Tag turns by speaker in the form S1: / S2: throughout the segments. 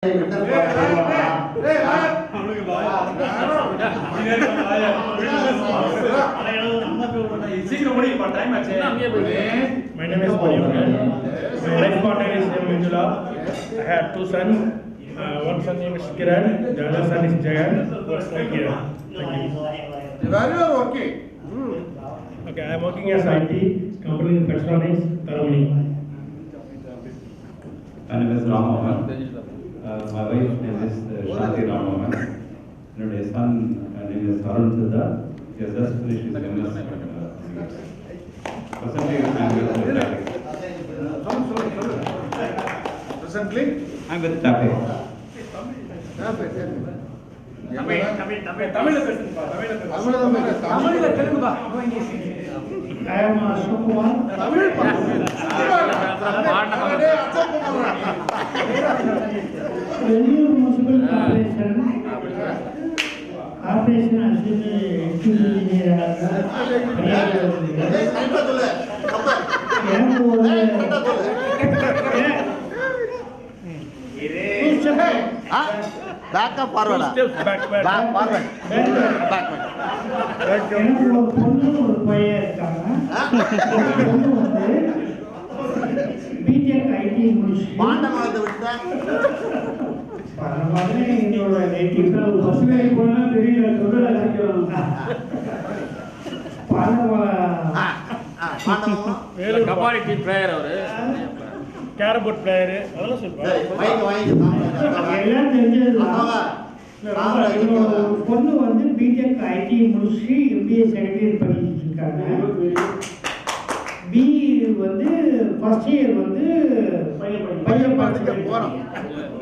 S1: My name is Manivanan. My life partner is Manjula. I had two sons. One son name is Kiran. The other son is Jagan. Thank you.
S2: Where you are working?
S1: Okay, I am working as IT company in Petronics, Taramani.
S3: My name is Ramaman. My wife name is Shanti Ramaman. My son name is Arun Siddha. He has just finished his MS. Presently, I am with TAPE.
S1: I am Ashok Kumar. Venue Municipal Corporation. Corporation engineer.
S2: Back up forward.
S1: Back
S2: forward. Backward.
S1: எனக்கு ஒரு பொண்ணு ஒரு பையன் இருக்காங்க. பொண்ணு வந்து BTech ID முடிச்சு
S2: பாண்டமானதை விட்டா
S1: பரவாயில்லை என்னோட நேட்டிவ் பஸ்ல போனா தெரியல சொல்ல
S4: கபாடி டீம் பிளேயர் அவரு
S1: கேரம் போர்ட் பிளேயர் அதெல்லாம் சொல்லுவாங்க எல்லாம் தெரிஞ்சது பொண்ணு வந்து பிடெக் ஐடி முடிச்சு எம்பிஏ செகண்ட் இயர் படிச்சுட்டு இருக்காங்க. பி வந்து ஃபர்ஸ்ட் இயர் வந்து பையன் படிச்சுட்டு போகிறோம்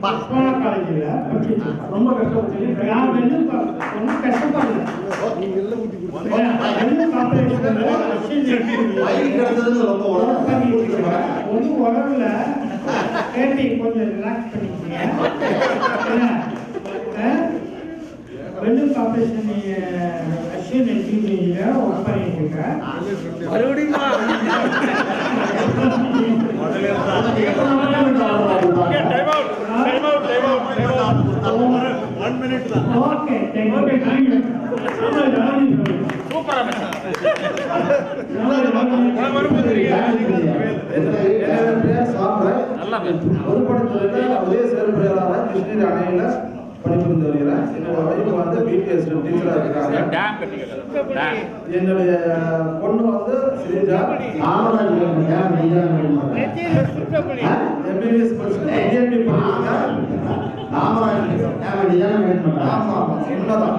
S1: போன காலேஜில் படிச்சுட்டு ரொம்ப கஷ்டப்பட்டு நான் வெள்ளும் ஒன்றும் கஷ்டப்படல வெள்ளும் கார்பரேஷன் ஒன்றும் உடம்புல கேட்டி கொஞ்சம் ரிலாக்ஸ் பண்ணிக்கோங்க. வெள்ளும் கார்பரேஷன் அஸ்வின் என்ஜினியரிங்கில் ஒர்க் பண்ணிட்டு இருக்கேன்.
S4: மறுபடியும்
S1: ஓகே
S5: உதய செயல்படுகிறார் கிருஷ்ணகிரி அணையில பணிபுரிந்து வருகிறார். என்னோட வைஃப் வந்து பிபிஎஸ் டீச்சரா இருக்காங்க. என்னுடைய பொண்ணு வந்து ஸ்ரீஜா எம்பிபிஎஸ் படிச்சுட்டு டிஎன்பி படிக்கிறாங்க. உண்மைதான்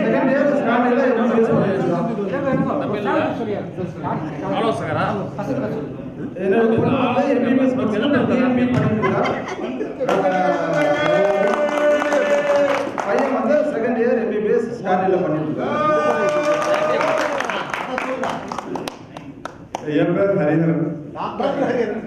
S5: செகண்ட் இயர் ஸ்டாண்டர்ட்ல எம்பிபிஎஸ் படிச்சிருக்காங்க.
S4: ஆலோசகரா
S5: என்னோட பொண்ணு வந்து எம்பிபிஎஸ் படிச்சுட்டு டிஎன்பி படிக்கிறாங்க. பையன் வந்து செகண்ட் இயர் எம்பிபிஎஸ் ஸ்டாண்டர்ட்ல பண்ணிருக்காங்க.
S6: என் பேர் ஹரிஹரன். டாக்டர் ஹரிஹரன்.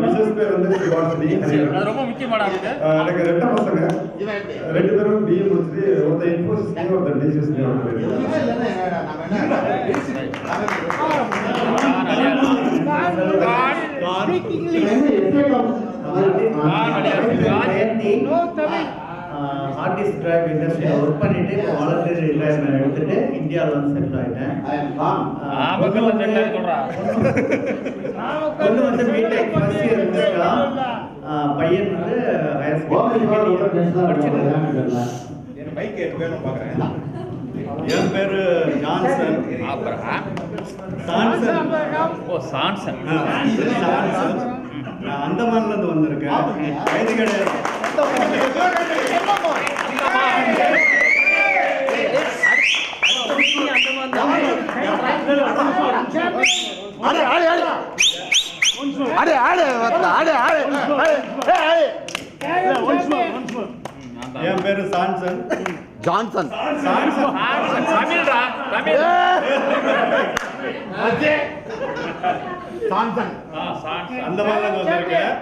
S6: மிஸ்ஸஸ் பேர் வந்து வாட்ஸ்அப் ஹரிஹரன்.
S4: அது ரொம்ப முக்கியமான ஆளுங்க.
S6: எனக்கு ரெண்டு பசங்க. ரெண்டு பேரும் பிஏ முடிச்சு ஒருத்தர் இன்ஃபோசிஸ் ஒருத்தர் டிசிஎஸ்
S1: ஆர்டிஸ்ட் டிராக் இண்டஸ்ட்ரியில் ஒர்க் பண்ணிட்டு இப்போ வாலண்டியர் ரிட்டையர்மெண்ட் எடுத்துட்டு இந்தியாவில் வந்து செட்டில் ஆகிட்டேன். பொண்ணு வந்து பிடெக் ஃபர்ஸ்ட் இயர் முடிச்சிருக்கான். பையன் வந்து ஹையர் செகண்டரி
S6: என் பேரு ஜான்சன்.
S4: சான்சன்
S6: நான் அந்தமான்ல இருந்து வந்திருக்கேன். கைது கிடையாது. என் பேரு சான்சன்.
S2: ஜான்சன்
S6: அந்தமான்ல இருந்து வந்திருக்கேன்.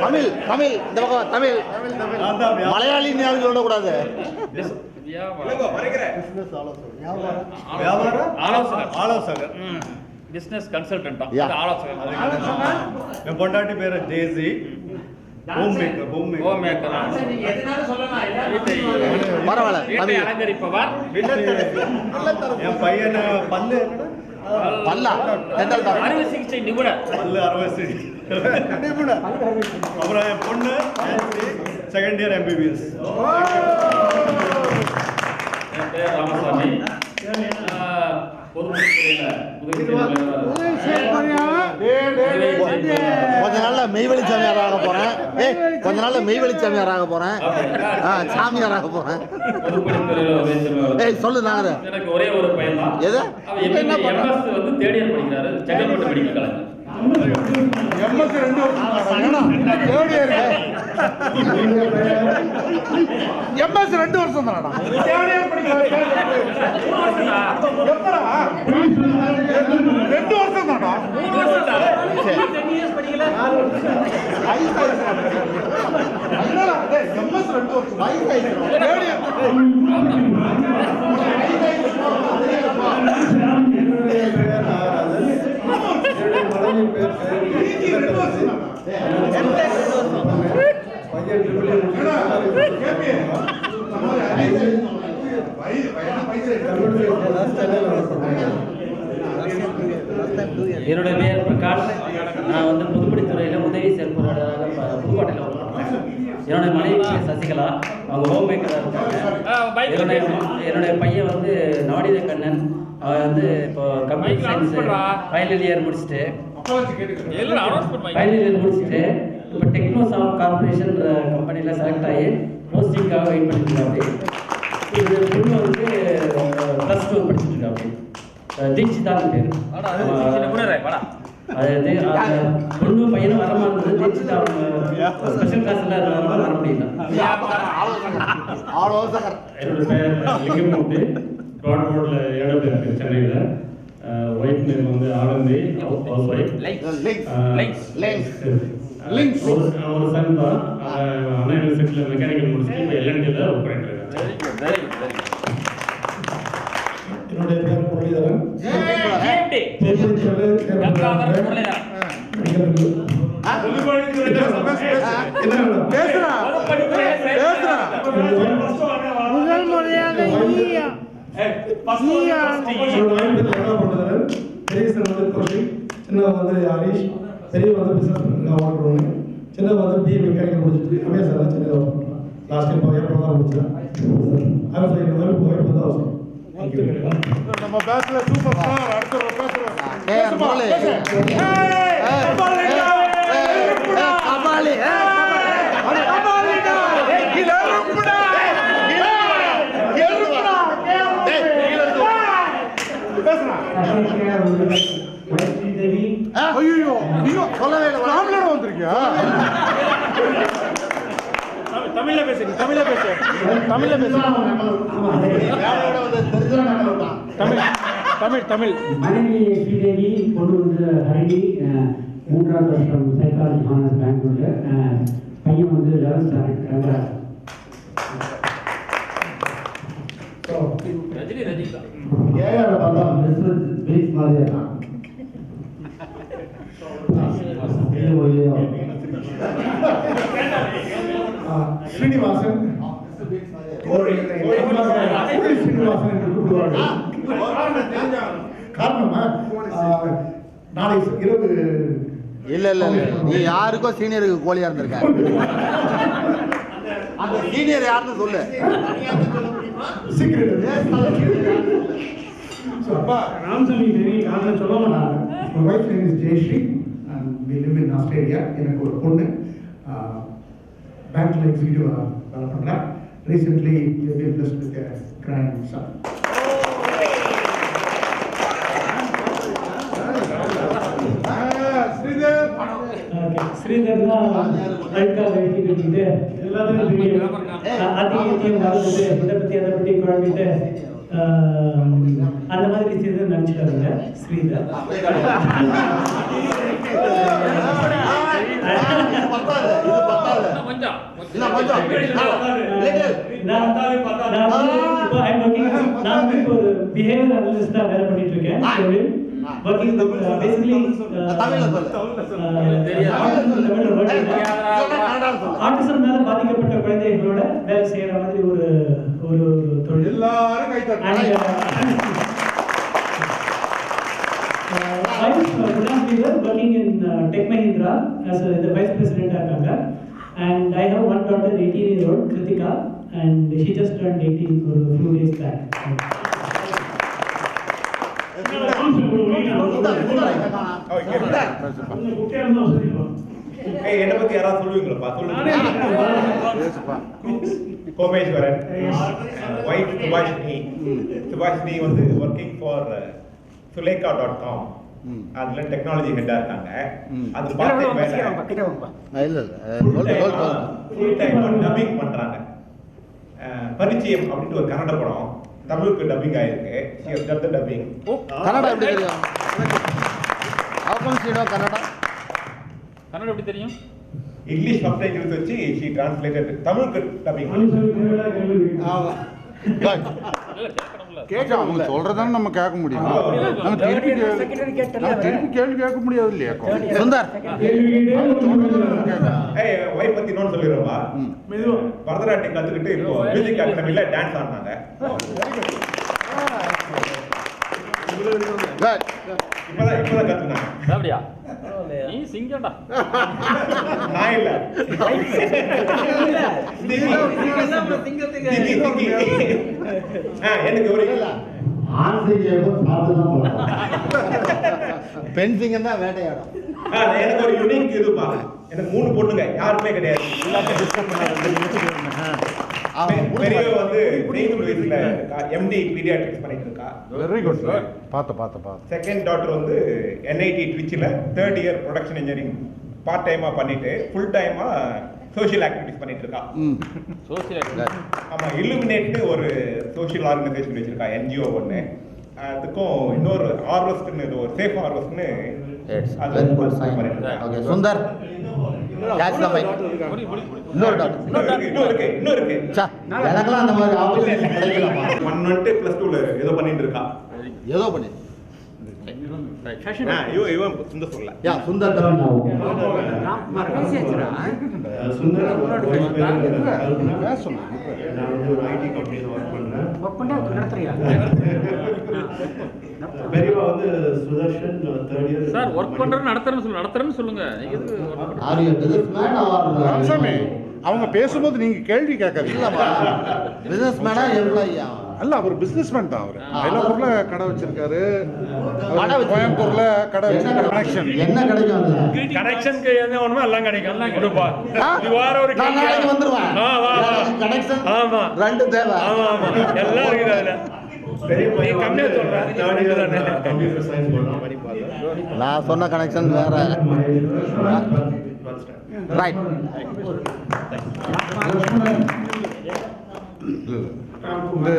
S2: தமிழ் தமிழ் இந்த பக்கம் தமிழ் மலையாளின்னு யாரும் சொல்லக்கூடாது.
S6: வியாபார ஆலோசகர்.
S4: பிசினஸ் கன்சல்டன்ட்டா
S2: Yeah.
S4: ஆலோசகர்
S6: என் பொண்டாட்டி பேரு Jessy. Home maker
S4: home maker
S2: பரவாயில்ல
S4: வீட்டை
S2: தமிழ்
S4: அலங்கரிப்பவர்
S6: என் பையன் பல்லு
S2: பல்லா டென்டல் டாக்டர்
S4: அறுவை சிகிச்சை நிபுணர்
S6: பல்லு 60 அப்புறம் என் பொண்ணு செகண்ட் இயர் MBBS.
S4: என் பேர் ராமசாமி பொதுப்பணித்துறையில
S2: கொஞ்ச நாள்ல மெய்வெளி சாமியாராக போறேன். கொஞ்ச நாள்ல மெய்வெளி சாமியாராக போறேன். சாமியாராக போறேன்.
S4: பொதுப்பணித்துறையில உதவி செய்வார்.
S2: சொல்லு நாங்க
S4: எனக்கு ஒரே ஒரு பையன் தான்.
S2: எது
S4: அவன் MS வந்து தேர்ட் இயர் படிக்கிறாரு. Chengalpattu medical college.
S5: எம்எஸ் 2 வருஷம் தானடா. தேர்ட் இயர் படிக்கிறாரு. 2 வருஷம் தானடா.
S4: 3 வருஷம் தான்.
S2: 10
S4: இயர்ஸ் படிக்கல.
S5: என்னடா டேய் எம்எஸ் 2 வருஷம். தேர்ட் இயர்
S7: என்னுடைய பேர் பிரகாஷ். நான் வந்து பொதுப்பணித்துறையில் உதவி செயல்பொறியாளராக புதுக்கோட்டையில் ஒர்க் பண்ணுறேன். என்னுடைய மனைவி சசிகலா, அவங்க ஹோம் மேக்கராக இருக்காங்க. என்னுடைய பையன் வந்து நவநீத கண்ணன், அவன் வந்து இப்போ கம்ப்யூட்டர் சயின்ஸ் ஃபைனல் இயர் முடிச்சுட்டு இப்போ டெக்னோசாஃப்ட் கார்பரேஷன் கம்பெனியில் செலக்ட் ஆகி போஸ்டிங்காக வெயிட் பண்ணிட்டு இருக்காங்க. இது பொண்ணு வந்து +2 படிச்சுட்டு இருக்காங்க. தீட்சிதான் பேர். அது பொண்ணு பையனும் வரமா இருந்தது. தீட்சிதா ஸ்பெஷல் கிளாஸ்ல வர முடியல.
S8: என்னோட பேர் லிங்கமூர்த்தி. ப்ராட்போர்டில் ஏழு இருக்கு சென்னையில். ஒய்ஃப் நேம் வந்து ஆனந்தி, ஹவுஸ் ஒய்ஃப். ஒரு சன் தான். அண்ணா யூனிவர்சிட்டியில் மெக்கானிக்கல் முடிச்சுட்டு இப்போ LNTல ஒர்க் பண்ணிட்டு இருக்காங்க.
S6: என்னுடைய பேர் முரளிதரன்.
S1: முதல் முறையாக
S6: சின்ன வந்து ஹரிஷ், பெரிய வந்து பிசினஸ் பண்ணுறவங்க. சின்ன வந்து BA மெக்கானிக்கல் முடிச்சுட்டு அமேசானில் சென்னையில் ஒர்க் பண்ணுறேன். லாஸ்ட் டைம் ஏப்ரல் தான் முடிச்சேன். வந்து அவசரம்.
S5: நம்ம பேஸ்ல சூப்பர் ஸ்டார். அடுத்த பேசுறோம்.
S2: முரளி கபாலி
S5: ஐயோ சொல்லவே இல்லை. ராம்லோட வந்திருக்கியா? தமிழ்ல பேசு. தமிழ்
S9: மனைவி ஸ்ரீதேவி, பொண்ணு வந்து ஹரிணி, 3ஆவது வருஷம் சைக்காலஜி ஹானர்ஸ் பெங்களூர்ல. பையன் வந்து 11th ஸ்டாண்டர்ட் ரங்கராஜ்.
S6: ஏஆர் பார்த்தா பிசினஸ் பேஸ் மாதிரி இருக்கான். ஸ்ரீனிவாசன் ஸ்ரீனிவாசன் என்று கூப்பிடுவார்கள். காரணமா நாளை இரவு
S2: இல்ல நீ யாருக்கோ சீனியருக்கு கோழியா இருந்திருக்க. அந்த சீனியர் யாருன்னு சொல்லு.
S6: ராமசாமி தேவி காரணம் சொல்ல மாட்டாங்க. My wife name is Jayashree and we live in Australia. எனக்கு ஒரு பொண்ணு பேங்க்ல எக்ஸிக்யூட்டிவ் வேலை பண்றா. Recently we have been blessed with a grandson.
S9: Sridhar தான் அழுக்கா வெட்டி கட்டிட்டு எல்லாத்துக்கும் தெரியும். அதிகம் வாழ்ந்துட்டு இதை பற்றி அதை பற்றி குழம்பிட்டு அந்த மாதிரி செய்து நினச்சிட்டாங்க ஸ்ரீதர். நான் இப்போ பிஹேவியர் அனலிஸ்டாக வேலை பண்ணிட்டு இருக்கேன். working with basically ஆட்டிசம் மேல பாதிக்கப்பட்ட குழந்தைகளோட வேலை செய்யற மாதிரி ஒரு ஒரு தொழில்.
S6: எல்லாரும் கை தட்டுங்க.
S9: We were working in Tech Mahindra as the vice president இருக்காங்க. And I have one daughter, 18-year-old Kritika, and she just turned 18 a few days back.
S10: என்ன பத்தி யாராவது சொல்லுவீங்களா? கோமேஸ்வரன், வைஃப் சுபாஷினி வந்து ஒர்க்கிங் ஃபார் Sulekha.com. அதுல டெக்னாலஜி ஹெட்டா இருக்காங்க. அது பார்ட் டைம் வேலை. ஃபுல் டைம் டப்பிங் பண்றாங்க. பரிச்சயம் அப்படினு ஒரு கன்னட படம் தமிழுக்கு டப்பிங் ஆயிருக்கு. she has done the dubbing.
S2: Kannada எப்படி தெரியும்? how come you know Kannada?
S4: Kannada எப்படி தெரியும்?
S10: இங்கிலீஷ் சப்டைட்டில்ஸ் வச்சு she translated தமிழுக்கு டப்பிங்.
S2: ஆமா.
S11: கேட்க அவங்க சொல்றதானே நம்ம கேட்க முடியும். நம்ம திருப்பி கேள்வி கேட்க முடியாது இல்லையா?
S2: சுந்தர்
S10: வைஃப் பத்தி இன்னொன்னு சொல்லிடுறோமா? பரதநாட்டியம் கத்துக்கிட்டு இப்போ மியூசிக் அகாடமில டான்ஸ் ஆடுனாங்க. இப்பதான் கத்துனாங்க.
S4: அப்படியா? நீ சிங்கம்டா.
S10: நான் இல்ல. எனக்கு ஒரு
S2: பென்சிங் தான் வேட்டையாடும்.
S10: எனக்கு ஒரு யூனிக் இதுப்பா. எனக்கு 3 பொண்ணுங்க, யாருமே கிடையாது. பெரியவ வந்து நெய்துல எம்டி பீடியாட்ரிக்ஸ் பண்ணிட்டு இருக்கா.
S11: Very good. பாத்த
S10: செகண்ட் டாட்டர் வந்து என்ஐடி ட்ரிச்சில 3rd year production engineering part டைமா பண்ணிட்டு ஃபுல் டைமா சோஷியல் ஆக்டிவிட்டிஸ் பண்ணிட்டு இருக்கா.
S4: சோஷியல்
S10: ஆமா, இல்லுமினேட்னு ஒரு சோஷியல் ஆர்கனைசேஷன் வச்சிருக்கா, என்ஜிஓ ஒன்று. அதுக்கும் இன்னொரு ஆர்வஸ்ட்னு ஒரு சேஃப் ஆர்வஸ்ட்னு
S2: சுந்தர் இன்னொரு
S10: இருக்கு.
S2: எனக்கெல்லாம் அந்த மாதிரி ஆப்பர்ச்சுனிட்டி கிடைக்கலாமா?
S10: 1 + 2 ஏதோ பண்ணிட்டு இருக்கா.
S2: ஏதோ பண்ணி
S10: இவன் சுந்தர் சொல்லல.
S2: யா சுந்தர் தான்
S6: ஐடி கம்பெனியில் ஒர்க் பெரியவா வந்து Sudarshan 3rd year
S4: sir work பண்றேன்னு நடத்துறேன்னு சொல்லுங்க.
S11: ராமசாமி அவங்க பேசும்போது நீங்க கேள்வி கேட்காதீங்க.
S2: பிசினஸ் மேனா எம்ப்ளாயியா?
S11: அல்ல, அவர் பிசினஸ்மேன் தான். அவர் மயிலாப்பூர்ல கடை வச்சிருக்காரு, கோயம்புத்தூர்ல கடை வச்சிருக்காரு. கனெக்ஷன்
S2: என்ன கிடைக்கும்?
S8: கனெக்ஷனுக்கு என்ன வேணுமோ எல்லாம் கிடைக்கும். கொடுப்பா வார ஒரு
S2: நாளைக்கு வந்துருவேன். கனெக்ஷன்
S8: ஆமா
S2: 2 தேவை.
S8: ஆமா எல்லாம் இருக்குது அதுல. நீ கம்மியா சொல்ற.
S6: கம்ப்யூட்டர் சயின்ஸ் படிப்பாங்க.
S2: நான் சொன்ன கனெக்ஷன் வேற. ரைட்.
S11: இது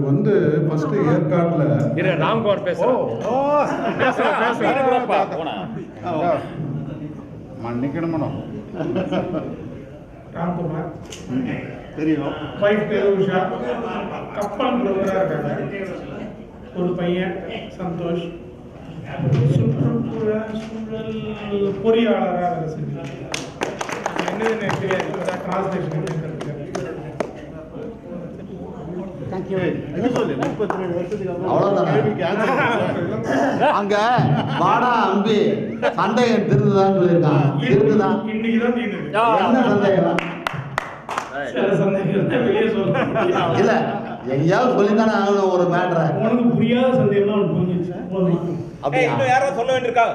S11: வந்து ஃபர்ஸ்ட் ஏற்காடுல
S8: ராம்குமார் பேசுறோம்.
S11: மன்னிக்கணும்.
S1: ராம்குமார்
S11: தெரியும்.
S1: வைஃப் பேரு உஷா. கப்பல் புரோக்கரா இருக்காங்க. ஒரு பையன் சந்தோஷ் சுற்றுப்புற சூழல் பொறியாளராக வேலை செஞ்சாங்க. என்னது எனக்கு தெரியாது. டிரான்ஸ்லேஷன்
S2: அங்க வாடா அம்பி சந்தேகம் திருந்துதான் சொல்லியிருக்கான். திருந்துதான்
S1: இன்னைக்குதான்
S2: என்ன சந்தேகம்? இல்ல எங்கேயாவது சொல்லித்தானே ஆகணும் ஒரு மேட்டரை.
S1: உனக்கு புரியாத சந்தேகம் புரிஞ்சிச்சு.
S10: இன்னும் யாரோ சொல்ல வேண்டியிருக்கா?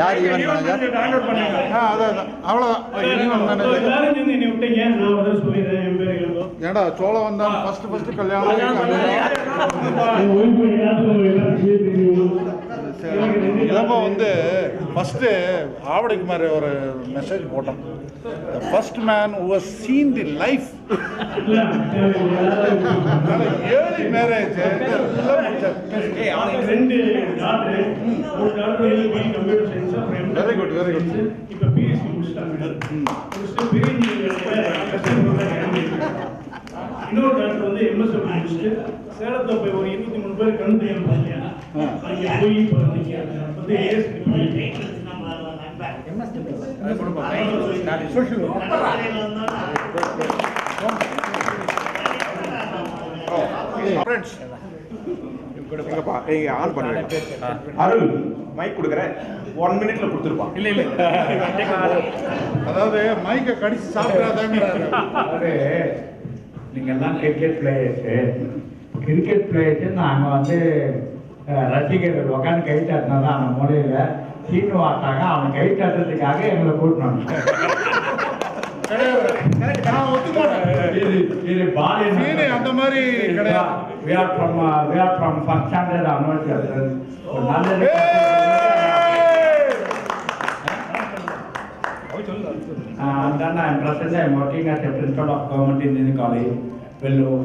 S2: யார் ஈவென்ட் மேனேஜர்?
S11: ஏண்டா சோழம் வந்தான் ஃபர்ஸ்ட் கல்யாணம். நம்ம வந்து ஃபர்ஸ்ட் ஆவடைக்கு மாதிரி ஒரு மெசேஜ் போட்டோம். The first man who has seen the life. Early marriage. Very good.
S1: இப்ப பிஎஸ்சி முடிச்சிட்டாங்க. இன்னொரு டாக்டர் வந்து எம்எஸ்எஃப் முடிச்சுட்டு சேலத்தில் போய் ஒரு 23 பேர் கண் தெரியாம பார்த்தேன். அங்கே போய் இப்போ வந்து
S11: ஃப்ரெண்ட்ஸ்
S10: ஆன் பண்ணுங்க. அருள் மைக் கொடுக்குறேன், 1 மினிட்ல கொடுத்துருப்பான்.
S4: இல்ல
S11: அதாவது மைக்கை கடிச்சு சாப்பிடாதாங்கிறாரு.
S12: அதாவது நீங்கள்லாம் கிரிக்கெட் பிளேயர்ஸு நாங்கள் வந்து ரசிகர்கள் உட்காந்து கை தட்டினா தான் அந்த மூலையில் சீனு வாட்டாங்க. அவன் கை தட்டுறதுக்காக எங்களை கூட்டணும்.
S11: நான் ஒத்துக்கோட்டேன்.
S12: இது பாலி
S11: அந்த மாதிரி கிடையாது.
S12: we are from first standard onwards. ஒரு நல்ல and then I am present. I am working as a principal of government engineering college, Vellore.